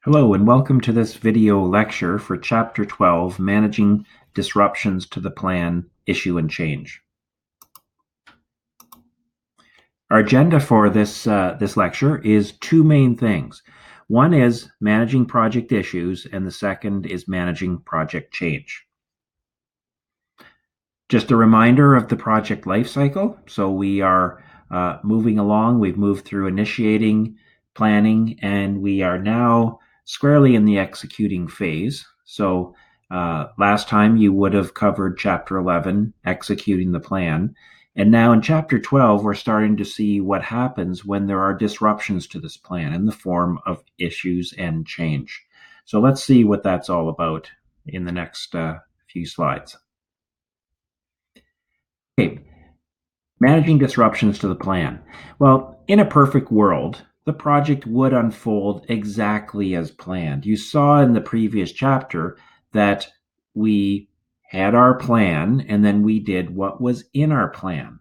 Hello and welcome to this video lecture for Chapter 12, Managing Disruptions to the Plan, Issue and Change. Our agenda for this lecture is two main things. One is managing project issues, and the second is managing project change. Just a reminder of the project life cycle. So we are moving along. We've moved through initiating, planning, and we are now squarely in the executing phase. So last time you would have covered Chapter 11, executing the plan. And now in Chapter 12, we're starting to see what happens when there are disruptions to this plan in the form of issues and change. So let's see what that's all about in the next few slides. Okay, managing disruptions to the plan. Well, in a perfect world, the project would unfold exactly as planned. You saw in the previous chapter that we had our plan and then we did what was in our plan.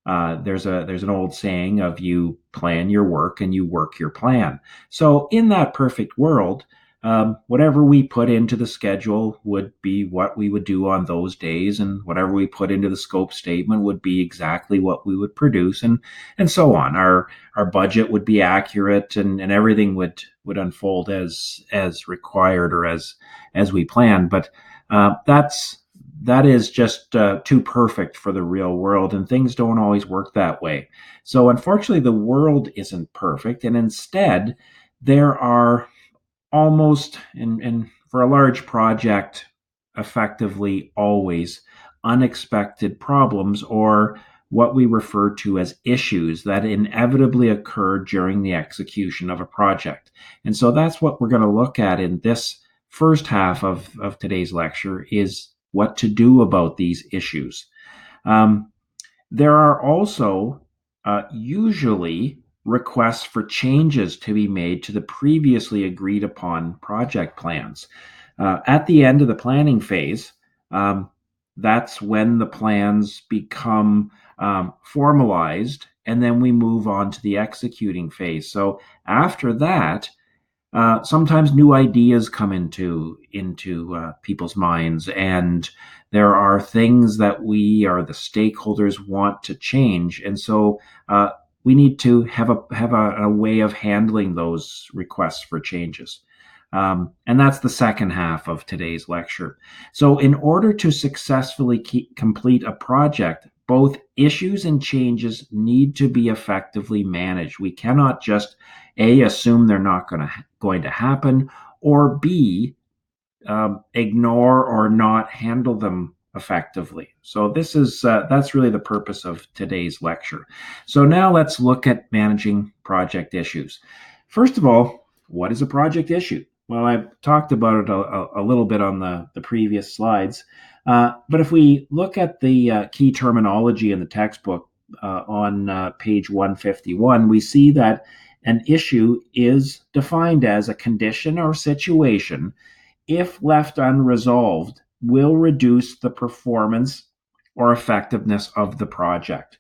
There's an old saying of you plan your work and you work your plan. So in that perfect world, whatever we put into the schedule would be what we would do on those days, and whatever we put into the scope statement would be exactly what we would produce, and so on. Our budget would be accurate, and everything would unfold as required or as we planned. But that is just too perfect for the real world, and things don't always work that way. So unfortunately, the world isn't perfect, and instead there are almost, and for a large project, effectively always unexpected problems, or what we refer to as issues that inevitably occur during the execution of a project. And so that's what we're going to look at in this first half of today's lecture, is what to do about these issues. There are also usually requests for changes to be made to the previously agreed upon project plans. At the end of the planning phase, that's when the plans become formalized, and then we move on to the executing phase. So after that, sometimes new ideas come into people's minds, and there are things that we or the stakeholders want to change, and so we need to have a way of handling those requests for changes. And that's the second half of today's lecture. So in order to successfully complete a project, both issues and changes need to be effectively managed. We cannot just assume they're not going to happen, or B, ignore or not handle them effectively. So this is that's really the purpose of today's lecture. So now let's look at managing project issues. First of all, what is a project issue? Well, I've talked about it a little bit on the previous slides, but if we look at the key terminology in the textbook on page 151, we see that an issue is defined as a condition or situation, if left unresolved, will reduce the performance or effectiveness of the project.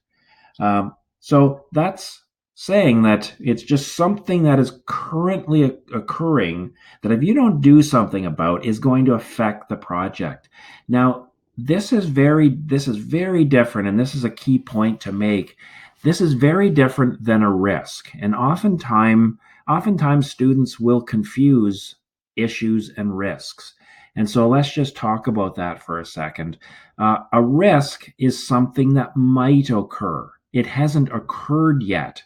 So that's saying that it's just something that is currently occurring that if you don't do something about is going to affect the project. Now, this is very different, and this is a key point to make. This is very different than a risk, and oftentimes students will confuse issues and risks. And so let's just talk about that for a second. A risk is something that might occur. It hasn't occurred yet.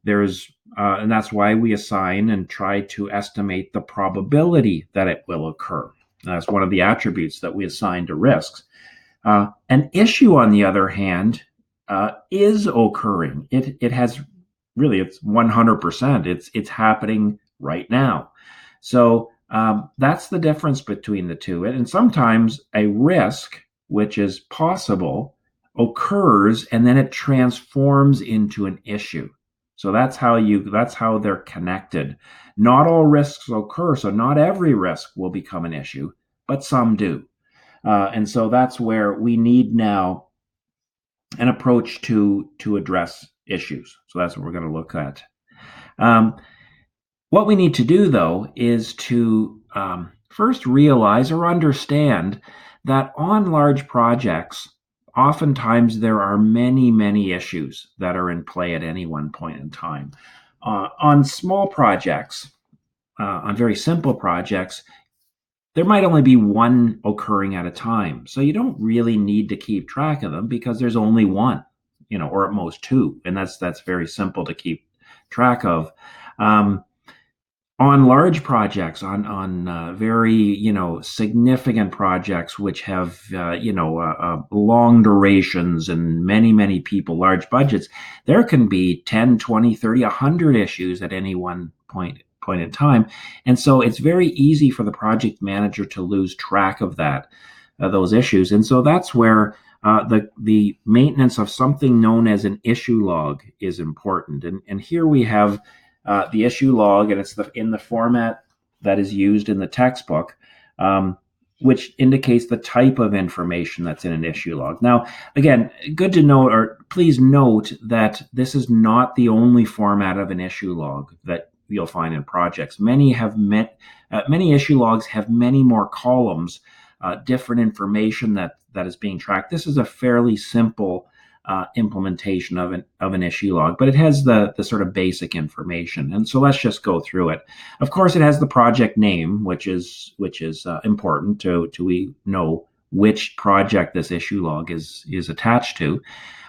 And that's why we assign and try to estimate the probability that it will occur. That's one of the attributes that we assign to risks. An issue, on the other hand, is occurring. It has really, it's 100%. It's happening right now. So that's the difference between the two. And sometimes a risk, which is possible, occurs and then it transforms into an issue. So that's how they're connected. Not all risks occur, so not every risk will become an issue, but some do. And so that's where we need now an approach to address issues. So that's what we're going to look at. What we need to do, though, is to first realize or understand that on large projects, oftentimes there are many, many issues that are in play at any one point in time. On small projects, on very simple projects, there might only be one occurring at a time. So you don't really need to keep track of them because there's only one, or at most two, and that's very simple to keep track of. Um, on large projects, on very significant projects which have long durations and many people, large budgets, there can be 10, 20, 30, 100 issues at any one point in time. And so it's very easy for the project manager to lose track of those issues. And so that's where the maintenance of something known as an issue log is important. And here we have the issue log, and it's in the format that is used in the textbook, which indicates the type of information that's in an issue log. Now, again, good to note, or please note that this is not the only format of an issue log that you'll find in projects. Many issue logs have many more columns, different information that is being tracked. This is a fairly simple implementation of an issue log, but it has the sort of basic information. And so let's just go through it. Of course, it has the project name, which is important to we know which project this issue log is attached to.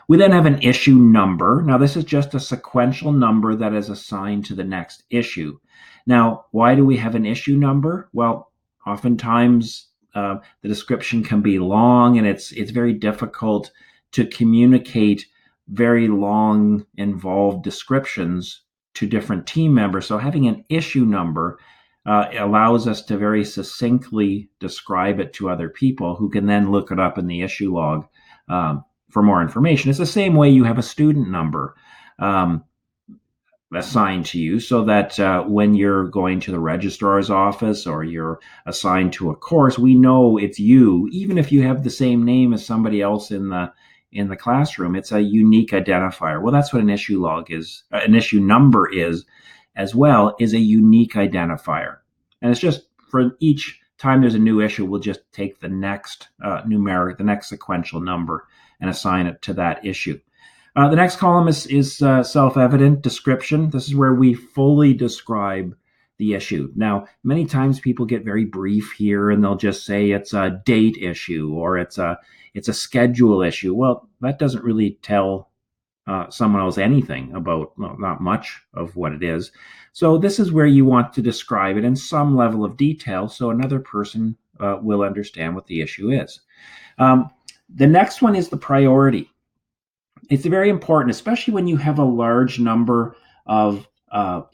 We then have an issue number. Now, this is just a sequential number that is assigned to the next issue. Now, why do we have an issue number? Well, oftentimes the description can be long, and it's very difficult to communicate very long, involved descriptions to different team members. So having an issue number allows us to very succinctly describe it to other people who can then look it up in the issue log for more information. It's the same way you have a student number assigned to you, so that when you're going to the registrar's office or you're assigned to a course, we know it's you, even if you have the same name as somebody else in the classroom. It's a unique identifier. Well, that's what an issue log is. An issue number is as well, is a unique identifier. And it's just for each time there's a new issue, we'll just take the next the next sequential number and assign it to that issue. The next column is self-evident description. This is where we fully describe the issue. Now, many times people get very brief here, and they'll just say it's a date issue or it's a schedule issue. Well, that doesn't really tell someone else anything about, well, not much of what it is. So this is where you want to describe it in some level of detail so another person will understand what the issue is. The next one is the priority. It's very important, especially when you have a large number of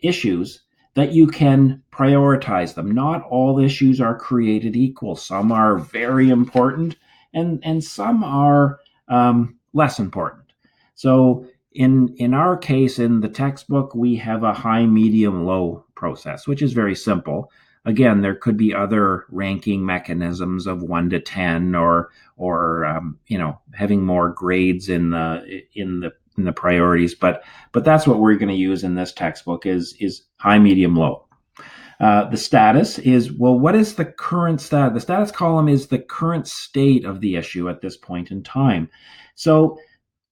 issues, that you can prioritize them. Not all issues are created equal. Some are very important, and some are less important. So in our case, in the textbook, we have a high, medium, low process, which is very simple. Again, there could be other ranking mechanisms of 1 to 10, or having more grades in the priorities, but that's what we're going to use in this textbook is high, medium, low. The status is, well, what is the current status? The status column is the current state of the issue at this point in time. So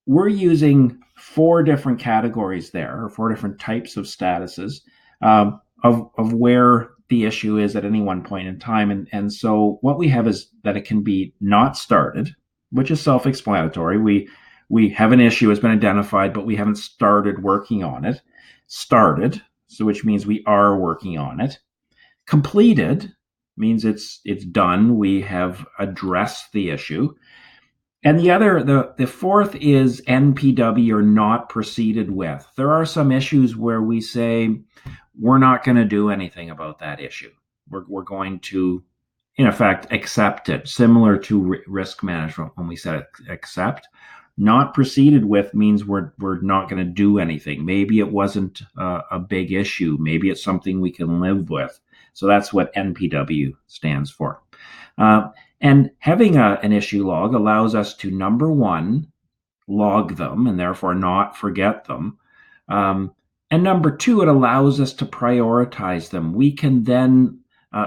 we're using 4 different categories there, or 4 different types of statuses of where the issue is at any one point in time. And so what we have is that it can be not started, which is self-explanatory. We have an issue has been identified, but we haven't started working on it. Started, so which means we are working on it. Completed means it's done. We have addressed the issue. And the fourth is NPW, or not proceeded with. There are some issues where we say we're not going to do anything about that issue. We're going to, in effect, accept it, similar to risk management when we said accept. Not proceeded with means we're not going to do anything. Maybe it wasn't a big issue. Maybe it's something we can live with. So that's what NPW stands for. And having an issue log allows us to, number one, log them and therefore not forget them. And number two, it allows us to prioritize them. We can then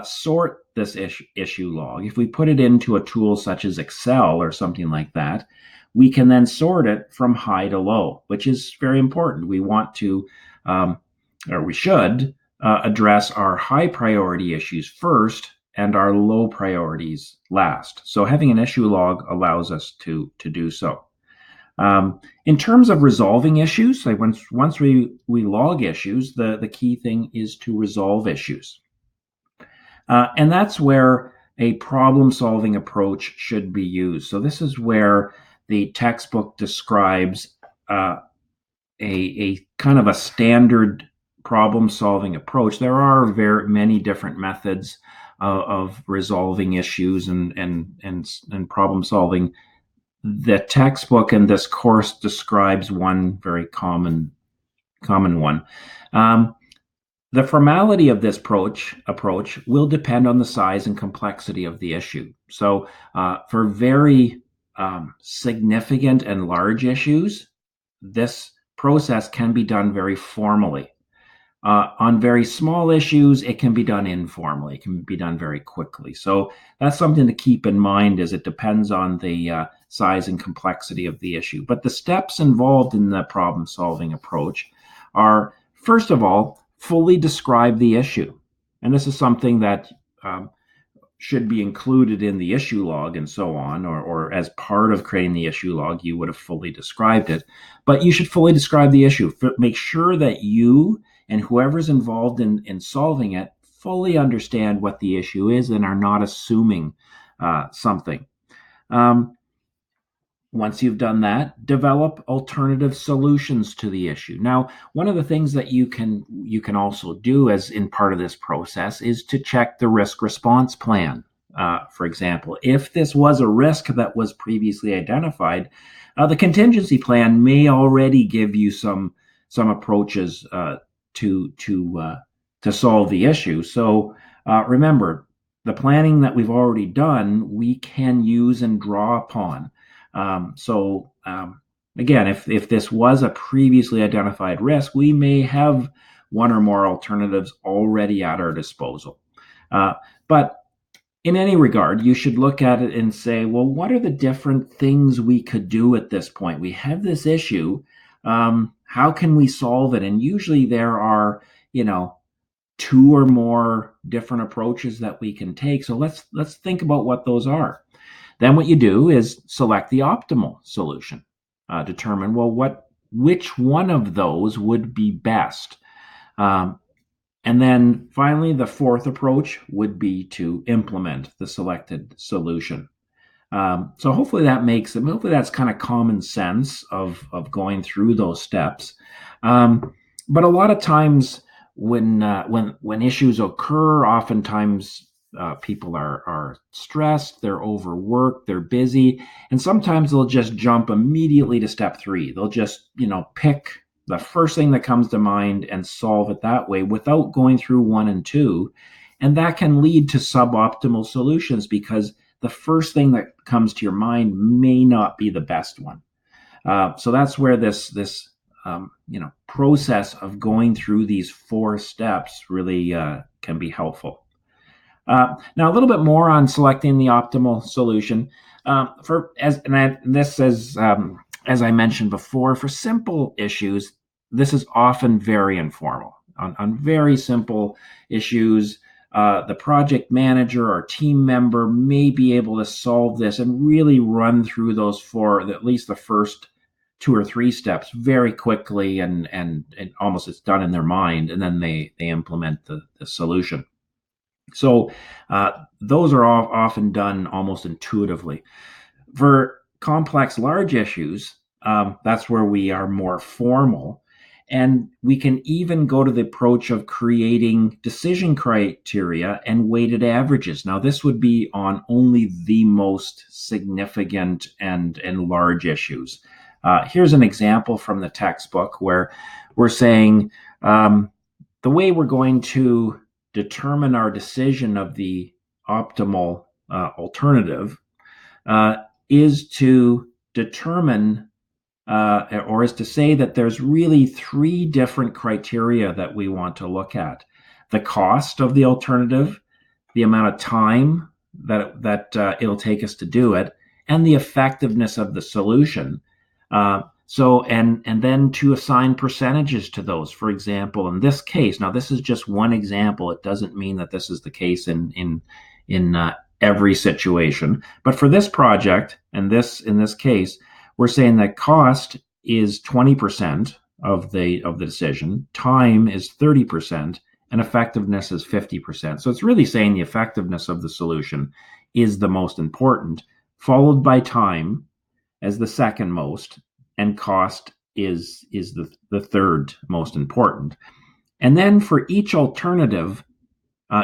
sort this issue log. If we put it into a tool such as Excel or something like that, we can then sort it from high to low, which is very important. We want to, or we should, address our high priority issues first and our low priorities last. So having an issue log allows us to do so. In terms of resolving issues, like once we log issues, the key thing is to resolve issues. And that's where a problem-solving approach should be used. So this is where the textbook describes a kind of a standard problem-solving approach. There are very many different methods of resolving issues and problem-solving. The textbook in this course describes one very common one. The formality of this approach will depend on the size and complexity of the issue. So for very significant and large issues, this process can be done very formally. On very small issues, it can be done informally. It can be done very quickly. So that's something to keep in mind, as it depends on the size and complexity of the issue. But the steps involved in the problem-solving approach are, first of all, fully describe the issue. And this is something that should be included in the issue log and so on, or as part of creating the issue log, you would have fully described it. But you should fully describe the issue. Make sure that you and whoever's involved in solving it fully understand what the issue is and are not assuming something. Once you've done that, develop alternative solutions to the issue. Now, one of the things that you can also do as in part of this process is to check the risk response plan. For example, if this was a risk that was previously identified, the contingency plan may already give you some approaches to solve the issue. So remember, the planning that we've already done, we can use and draw upon. Again, if this was a previously identified risk, we may have one or more alternatives already at our disposal. But in any regard, you should look at it and say, well, what are the different things we could do at this point? We have this issue. How can we solve it? And usually there are, two or more different approaches that we can take. So let's think about what those are. Then what you do is select the optimal solution. Determine, which one of those would be best. And then finally, the fourth approach would be to implement the selected solution. So hopefully that's kind of common sense of going through those steps. But a lot of times when issues occur, oftentimes people are stressed, they're overworked, they're busy, and sometimes they'll just jump immediately to step 3. They'll just, pick the first thing that comes to mind and solve it that way without going through 1 and 2. And that can lead to suboptimal solutions because the first thing that comes to your mind may not be the best one. So that's where this process of going through these 4 steps really can be helpful. Now, a little bit more on selecting the optimal solution. As I mentioned before, for simple issues, this is often very informal. On very simple issues, the project manager or team member may be able to solve this and really run through those 4, at least the first 2 or 3 steps very quickly, and almost it's done in their mind, and then they implement the solution. So those are often done almost intuitively. For complex, large issues, that's where we are more formal. And we can even go to the approach of creating decision criteria and weighted averages. Now, this would be on only the most significant and large issues. Here's an example from the textbook where we're saying the way we're going to determine our decision of the optimal alternative is to determine or is to say that there's really three different criteria that we want to look at: the cost of the alternative, the amount of time that it'll take us to do it, and the effectiveness of the solution. And then to assign percentages to those. For example, in this case, now this is just one example. It doesn't mean that this is the case in every situation. But for this project, and in this case, we're saying that cost is 20% of the decision, time is 30%, and effectiveness is 50%. So it's really saying the effectiveness of the solution is the most important, followed by time as the second most, and cost is the third most important. And then for each alternative,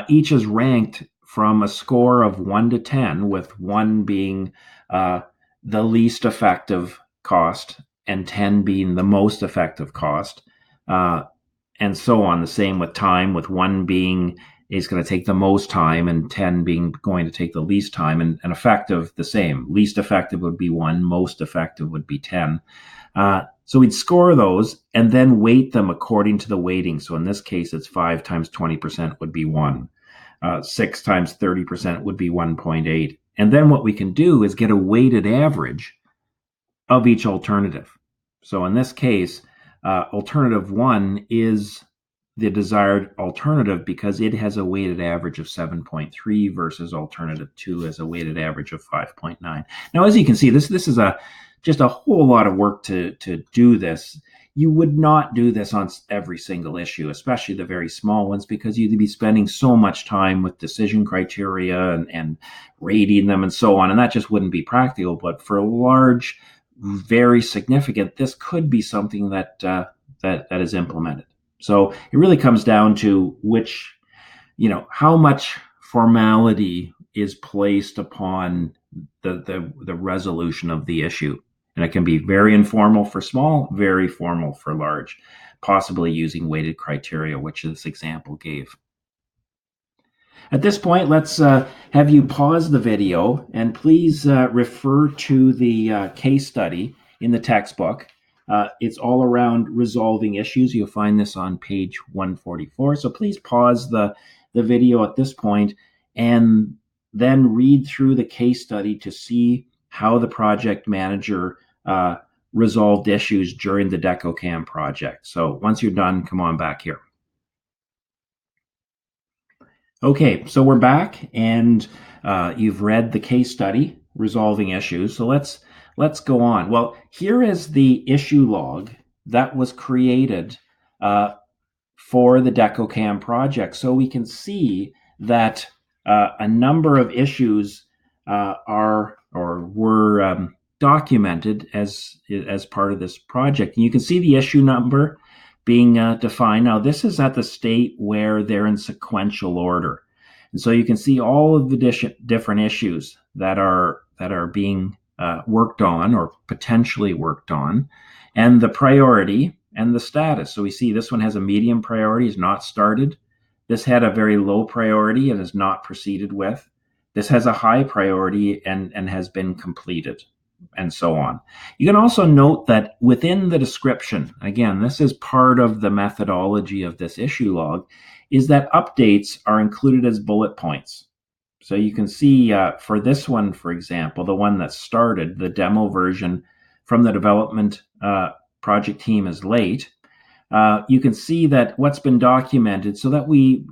each is ranked from a score of 1 to 10, with 1 being the least effective cost and 10 being the most effective cost, and so on. The same with time, with 1 being is going to take the most time and 10 being going to take the least time, and effective the same. Least effective would be 1, most effective would be 10. So we'd score those and then weight them according to the weighting. So in this case, it's 5 times 20% would be 1. 6 times 30% would be 1.8. And then what we can do is get a weighted average of each alternative. So in this case, alternative 1 is the desired alternative because it has a weighted average of 7.3 versus alternative 2 has a weighted average of 5.9. Now, as you can see, this is just a whole lot of work to do this. You would not do this on every single issue, especially the very small ones, because you'd be spending so much time with decision criteria and rating them and so on, and that just wouldn't be practical. But for large, very significant, this could be something that is implemented. So it really comes down to how much formality is placed upon the resolution of the issue. And it can be very informal for small, very formal for large, possibly using weighted criteria, which this example gave. At this point, let's have you pause the video and please refer to the case study in the textbook. It's all around resolving issues. You'll find this on page 144. So please pause the video at this point and then read through the case study to see how the project manager resolved issues during the DecoCam project. So once you're done, come on back here. Okay, so we're back, and you've read the case study, resolving issues. So let's go on. Well, here is the issue log that was created for the DecoCam project. So we can see that a number of issues were documented as part of this project. And you can see the issue number being defined. Now, this is at the state where they're in sequential order. And so you can see all of the different issues that are being worked on or potentially worked on, and the priority and the status. So we see this one has a medium priority, is not started. This had a very low priority and is not proceeded with. This has a high priority and has been completed, and so on. You can also note that within the description, again, this is part of the methodology of this issue log, is that updates are included as bullet points. So you can see for this one, for example, the one that started, the demo version from the development project team is late. You can see that what's been documented so that we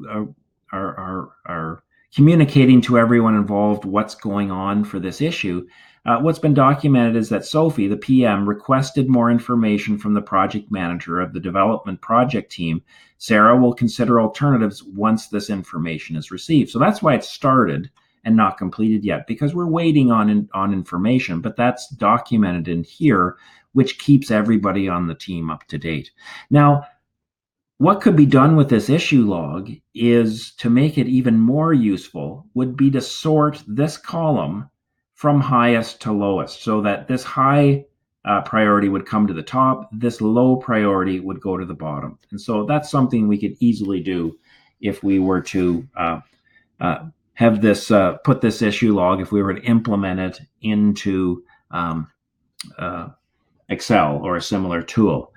are communicating to everyone involved what's going on for this issue. What's been documented is that Sophie, the PM, requested more information from the project manager of the development project team. Sarah will consider alternatives once this information is received. So that's why it started and not completed yet, because we're waiting on information, but that's documented in here, which keeps everybody on the team up to date. Now, what could be done with this issue log is to make it even more useful would be to sort this column from highest to lowest, so that this high priority would come to the top, this low priority would go to the bottom. And so that's something we could easily do if we were to have this, put this issue log, if we were to implement it into Excel or a similar tool.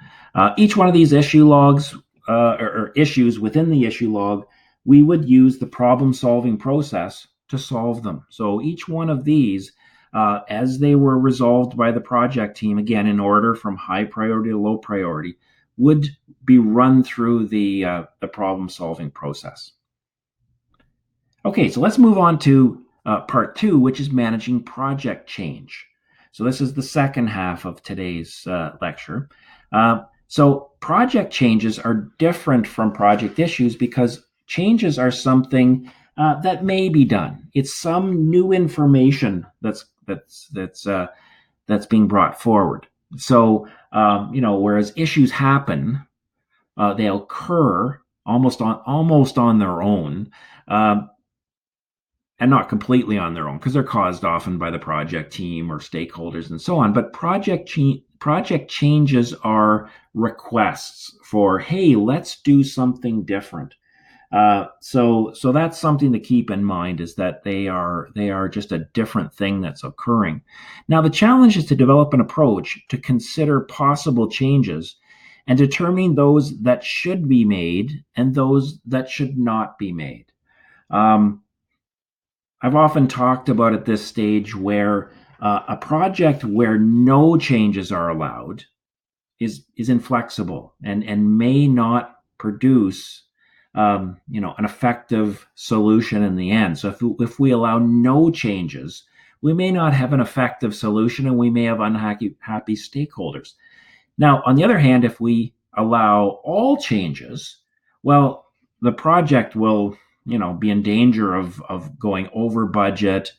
Each one of these issue logs or issues within the issue log, we would use the problem-solving process to solve them. So each one of these, as they were resolved by the project team, again in order from high priority to low priority, would be run through the problem-solving process. Okay, so let's move on to part 2, which is managing project change. So this is the second half of today's lecture. So project changes are different from project issues because changes are something that may be done. It's some new information that's being brought forward. So whereas issues happen, they occur almost on their own. And not completely on their own, because they're caused often by the project team or stakeholders and so on. But project changes are requests for, hey, let's do something different. So that's something to keep in mind, is that they are just a different thing that's occurring. Now, the challenge is to develop an approach to consider possible changes and determine those that should be made and those that should not be made. I've often talked about at this stage where a project where no changes are allowed is inflexible and may not produce an effective solution in the end. So if we allow no changes, we may not have an effective solution, and we may have unhappy stakeholders. Now, on the other hand, if we allow all changes, well, the project will be in danger of going over budget,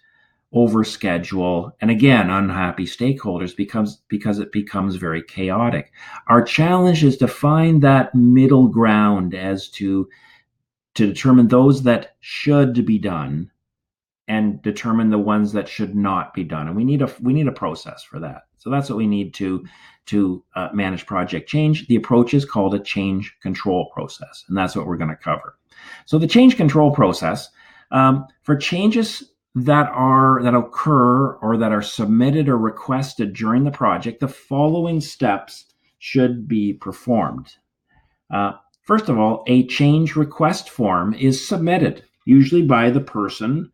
over schedule, and again, unhappy stakeholders because it becomes very chaotic. Our challenge is to find that middle ground as to determine those that should be done and determine the ones that should not be done. And we need a process for that. So that's what we need to manage project change. The approach is called a change control process, and that's what we're going to cover. So the change control process, for changes that occur or that are submitted or requested during the project, the following steps should be performed. First of all, a change request form is submitted, usually by the person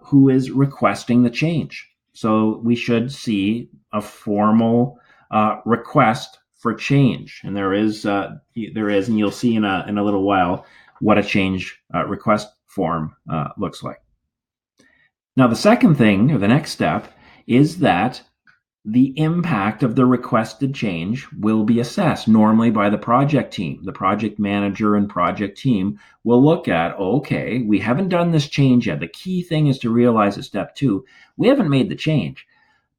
who is requesting the change. So we should see a formal request for change, and there is, and you'll see in a little while what a change request form looks like. Now, the second thing, or the next step, is that the impact of the requested change will be assessed, normally by the project team. The project manager and project team will look at, okay, we haven't done this change yet. The key thing is to realize at step 2, we haven't made the change.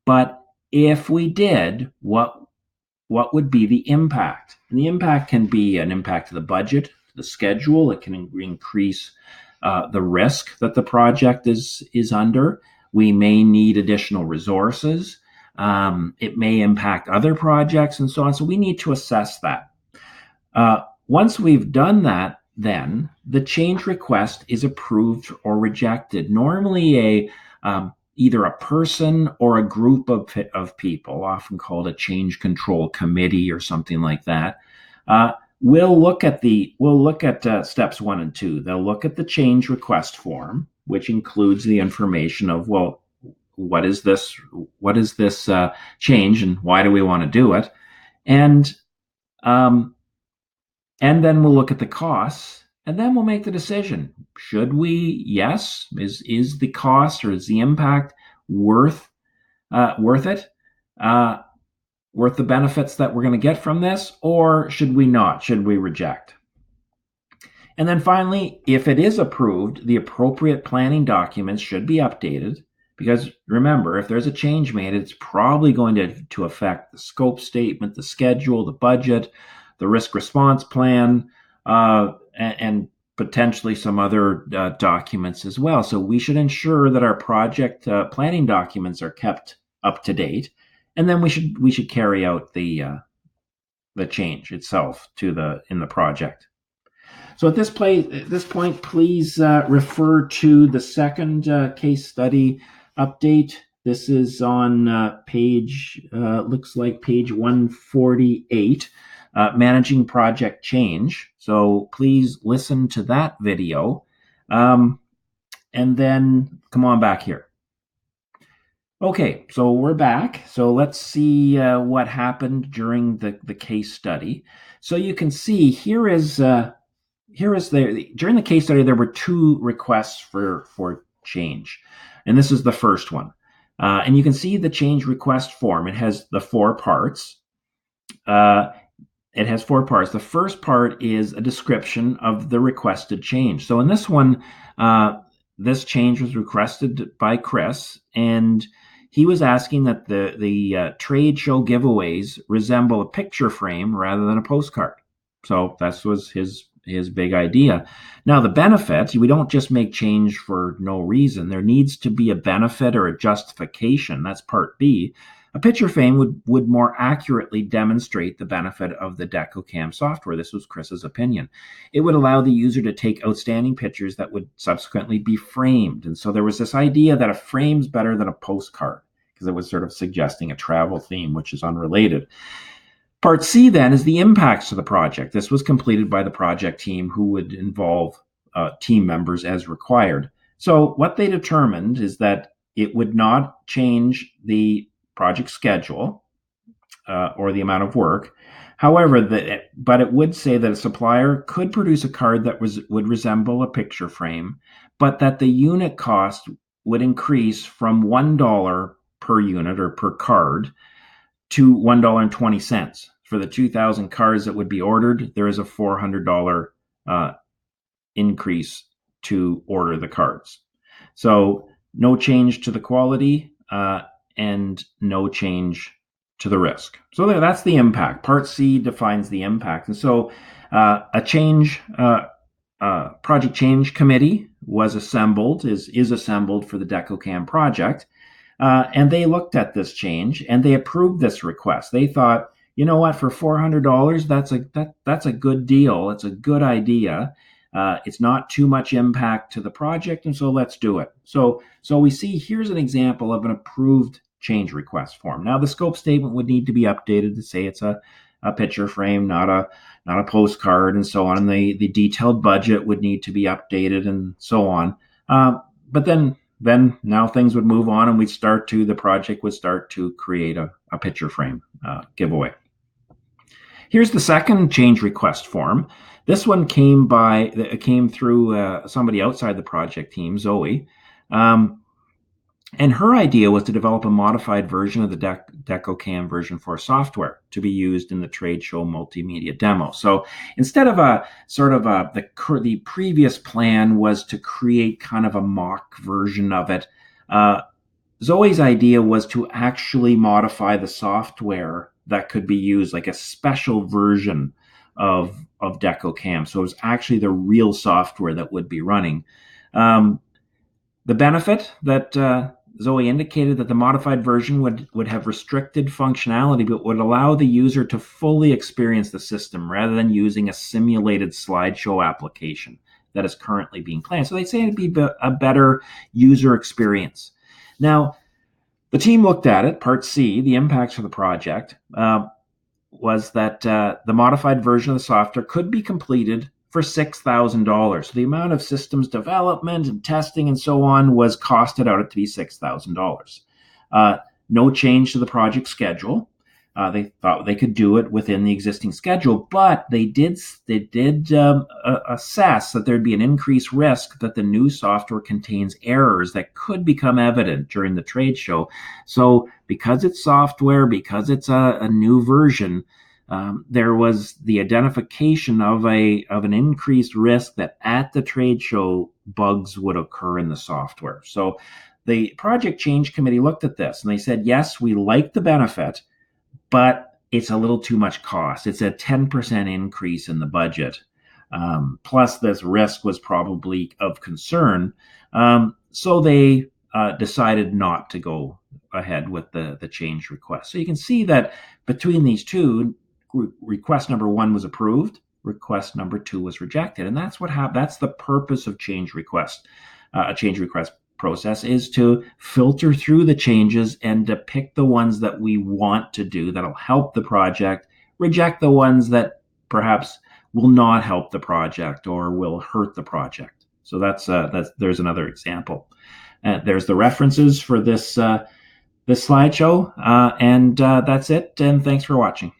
But if we did, what would be the impact? And the impact can be an impact to the budget, the schedule. It can increase the risk that the project is under. We may need additional resources. It may impact other projects and so on. So we need to assess that. Once we've done that, then the change request is approved or rejected. Normally either a person or a group of people, often called a change control committee or something like that, we'll look at steps 1 and 2. They'll look at the change request form, which includes the information of, well, what is this change, and why do we want to do it? And then we'll look at the costs, and then we'll make the decision. Should we? Yes. Is the cost or is the impact worth it? Worth the benefits that we're going to get from this, or should we not? Should we reject? And then finally, if it is approved, the appropriate planning documents should be updated, because remember, if there's a change made, it's probably going to affect the scope statement, the schedule, the budget, the risk response plan, and potentially some other documents as well. So we should ensure that our project planning documents are kept up to date, and then we should carry out the change itself in the project. So at this point, please refer to the second case study update. This is on looks like page 148, Managing Project Change. So please listen to that video. And then come on back here. Okay, so we're back. So let's see what happened during the case study. So you can see here is during the case study there were two requests for change, and this is the first one. And you can see the change request form. It has the four parts. It has four parts. The first part is a description of the requested change. So in this one, this change was requested by Chris, and he was asking that the trade show giveaways resemble a picture frame rather than a postcard. So that was his big idea. Now the benefit, we don't just make change for no reason. There needs to be a benefit or a justification. That's part B. A picture frame would more accurately demonstrate the benefit of the DecoCam software. This was Chris's opinion. It would allow the user to take outstanding pictures that would subsequently be framed. And so there was this idea that a frame's better than a postcard, because it was sort of suggesting a travel theme, which is unrelated. Part C then is the impacts to the project. This was completed by the project team, who would involve team members as required. So what they determined is that it would not change the project schedule or the amount of work. However, but it would say that a supplier could produce a card that would resemble a picture frame, but that the unit cost would increase from $1 per unit or per card to $1.20. For the 2,000 cards that would be ordered, there is a $400 increase to order the cards. So no change to the quality and no change to the risk. So that's the impact. Part C defines the impact. And so a project change committee was assembled, is assembled for the DecoCam project. And they looked at this change and they approved this request. They thought, you know what, for $400, that's a good deal. It's a good idea. It's not too much impact to the project, and so let's do it. So we see here's an example of an approved change request form. Now the scope statement would need to be updated to say it's a picture frame, not a postcard, and so on. And the detailed budget would need to be updated and so on. But then now things would move on, and the project would start to create a picture frame giveaway. Here's the second change request form. This one came through somebody outside the project team, Zoe. And her idea was to develop a modified version of the DecoCam version 4 software to be used in the trade show multimedia demo. So instead of the previous plan was to create kind of a mock version of it, Zoe's idea was to actually modify the software that could be used, like a special version of DecoCam. So it was actually the real software that would be running. The benefit that Zoe indicated that the modified version would have restricted functionality, but would allow the user to fully experience the system rather than using a simulated slideshow application that is currently being planned. So they say it'd be a better user experience. Now, the team looked at it, part C, the impacts for the project, was that the modified version of the software could be completed for $6,000. So the amount of systems development and testing and so on was costed out to be $6,000. No change to the project schedule. They thought they could do it within the existing schedule, but they did assess that there'd be an increased risk that the new software contains errors that could become evident during the trade show. So because it's software, because it's a new version, there was the identification of an increased risk that at the trade show bugs would occur in the software. So the project change committee looked at this and they said, yes, we like the benefit, but it's a little too much cost. It's a 10% increase in the budget. Plus this risk was probably of concern. So they decided not to go ahead with the change request. So you can see that between these two, request number 1 was approved, request number 2 was rejected. And that's what happened. That's the purpose of change request. A change request process is to filter through the changes and to pick the ones that we want to do that'll help the project, reject the ones that perhaps will not help the project or will hurt the project. So that's there's another example. There's the references for this slideshow, and that's it. And thanks for watching.